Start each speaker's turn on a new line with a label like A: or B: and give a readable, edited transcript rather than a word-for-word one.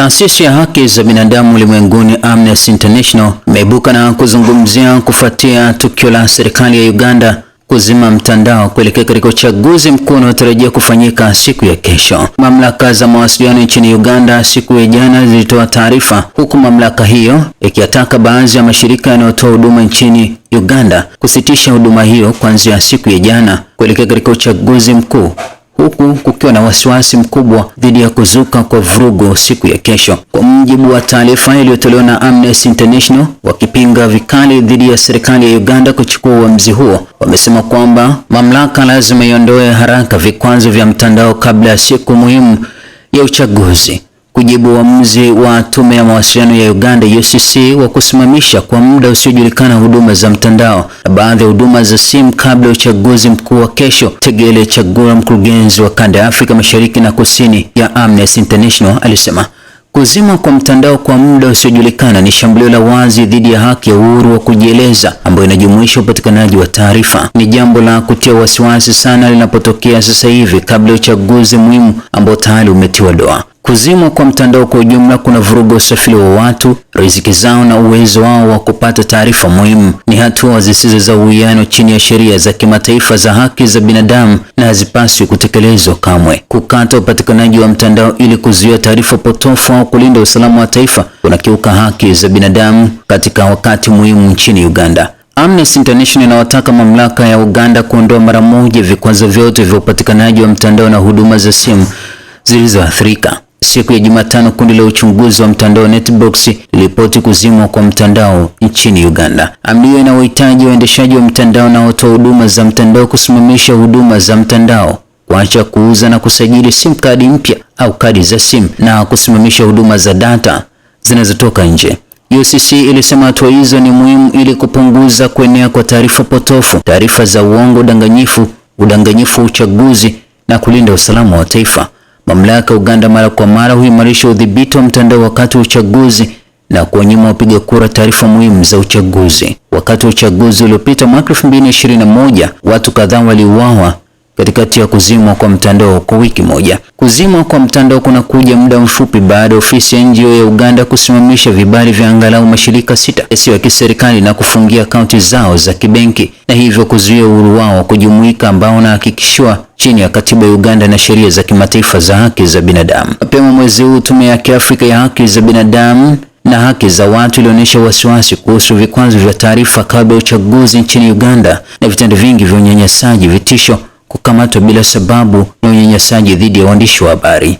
A: Taasisi ya haki za binadamu ulimwenguni Amnesty International imeibuka na kuzungumzia kufuatia tukio la serikali ya Uganda kuzima mtandao kuelekea katika uchaguzi mkuu unaotarajiwa kufanyika siku ya kesho. Mamlaka za mawasiliano nchini Uganda siku ya jana zilitoa taarifa, huku mamlaka hiyo ikiyataka baadhi ya mashirika yanayotoa huduma nchini Uganda kusitisha huduma hiyo kuanzia siku ya jana kuelekea katika uchaguzi mkuu, huku kukiwa na wasiwasi mkubwa dhidi ya kuzuka kwa vurugu siku ya kesho. Kwa mujibu wa taarifa iliyotolewa na Amnesty International, wakipinga vikali dhidi ya serikali ya Uganda kuchukua uamuzi huo, wamesema kwamba mamlaka lazima iondoe haraka vikwazo vya mtandao kabla ya siku muhimu ya uchaguzi, kujibu uamuzi wa tume ya mawasiliano ya Uganda UCC wa kusimamisha kwa muda usiojulikana huduma za mtandao na baadhi ya huduma za simu kabla ya uchaguzi mkuu wa kesho. Tegele Chagula, mkurugenzi wa kanda ya Afrika Mashariki na Kusini ya Amnesty International, alisema kuzima kwa mtandao kwa muda usiojulikana ni shambulio la wazi dhidi ya haki ya uhuru wa kujieleza ambayo inajumuisha upatikanaji wa taarifa. Ni jambo la kutia wasiwasi sana linapotokea sasa hivi kabla ya uchaguzi muhimu ambao tayari umetiwa doa. Kuzimwa kwa mtandao kwa ujumla kuna vuruga usafiri wa watu, riziki zao na uwezo wao wa kupata taarifa muhimu. Ni hatua zisizo za uwiano chini ya sheria za kimataifa za haki za binadamu na hazipaswi kutekelezwa kamwe. Kukata upatikanaji wa mtandao ili kuzuia taarifa potofu au kulinda usalama wa taifa kunakiuka haki za binadamu katika wakati muhimu nchini Uganda. Amnesty International inawataka mamlaka ya Uganda kuondoa mara moja vikwazo vyote vya upatikanaji wa mtandao na huduma za simu zilizoathirika. Siku ya Jumatano, kundi la uchunguzi wa mtandao Netbox lilipoti kuzimwa kwa mtandao nchini Uganda. Amri hiyo inawahitaji waendeshaji wa mtandao na watoa huduma za mtandao kusimamisha huduma za mtandao, kuacha kuuza na kusajili SIM kadi mpya au kadi za SIM na kusimamisha huduma za data zinazotoka nje. UCC ilisema hatua hizo ni muhimu ili kupunguza kuenea kwa taarifa potofu, taarifa za uongo, udanganyifu wa uchaguzi na kulinda usalama wa taifa. Mamlaka ya Uganda mara kwa mara huimarisha udhibiti wa mtandao wakati wa uchaguzi na kuwanyima wapiga kura taarifa muhimu za uchaguzi. Wakati wa uchaguzi uliopita mwaka 2021, watu kadhaa waliuawa katikati ya kuzimwa kwa mtandao kwa wiki moja. Kuzimwa kwa mtandao kunakuja muda mfupi baada ya ofisi ya NGO ya Uganda kusimamisha vibali vya angalau mashirika 6 yasiyo ya kiserikali na kufungia akaunti zao za kibenki na hivyo kuzuia uhuru wao kujumuika ambao unahakikishwa chini ya katiba ya Uganda na sheria za kimataifa za haki za binadamu. Mapema mwezi huu, tume ya Kiafrika ya haki za binadamu na haki za watu ilionyesha wasiwasi kuhusu vikwazo vya taarifa kabla ya uchaguzi nchini Uganda na vitendo vingi vya unyanyasaji, vitisho, kukamatwa bila sababu na unyanyasaji dhidi ya waandishi wa habari.